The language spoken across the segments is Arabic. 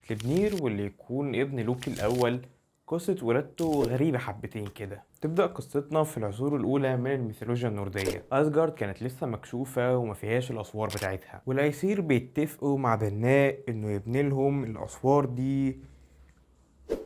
سليبنير واللي يكون ابن لوكي الأول. قصة ولادته غريبة حبتين كده. تبدأ قصتنا في العصور الأولى من الميثولوجيا النوردية. أسجارد كانت لسه مكشوفة وما فيهاش الأسوار بتاعتها، والأيسير بيتفقوا مع بناء إنه يبني لهم الأسوار دي،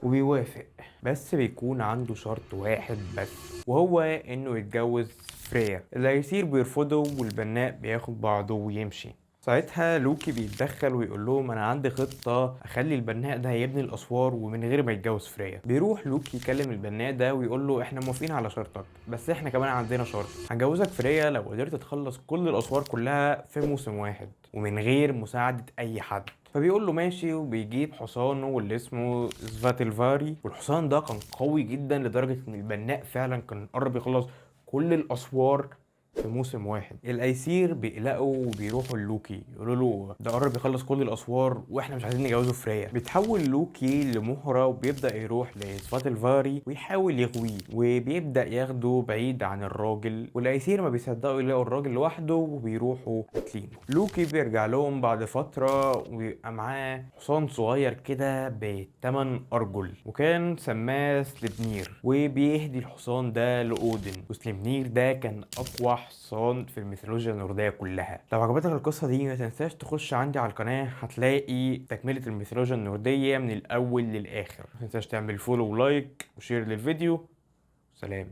وبيوافق. بس بيكون عنده شرط واحد بس، وهو إنه يتجوز فريا. الأيسير بيرفضوا والبناء بياخد بعضه ويمشي. ساعتها لوكي بيتدخل ويقول لهم انا عندي خطه اخلي البناء ده يبني الاسوار ومن غير ما يتجوز فريا. بيروح لوكي يكلم البناء ده ويقول له احنا موافقين على شرطك، بس احنا كمان عندنا شرط، هنجوزك فريا لو قدرت تخلص كل الاسوار كلها في موسم واحد ومن غير مساعده اي حد. فبيقول له ماشي، وبيجيب حصانه واللي اسمه سفاتلفاري. والحصان ده كان قوي جدا لدرجه ان البناء فعلا كان قرب يخلص كل الاسوار في موسم واحد. الايسير بيقلقوا وبيروحوا لوكي يقولوا له ده قرب يخلص كل الاسوار واحنا مش عايزين نجوزه فريا. بيتحول لوكي لمهرة وبيبدا يروح لسفاتلفاري ويحاول يغويه، وبيبدا ياخده بعيد عن الراجل. والايسير ما بيصدقوا يلاقوا الراجل لوحده وبيروحوا قاتلينه. لوكي بيرجع لهم بعد فترة ويبقى معاه حصان صغير كده ب8 ارجل، وكان سماه سليبنير، وبيهدي الحصان ده لأودن. وسليبنير ده كان اقوى حصان في الميثولوجيا النوردية كلها. لو عجبتك القصة دي ما تنساش تخش عندي على القناة، هتلاقي تكملة الميثولوجيا النوردية من الأول للآخر. ما تنساش تعمل فولو ولايك وشير للفيديو. سلام.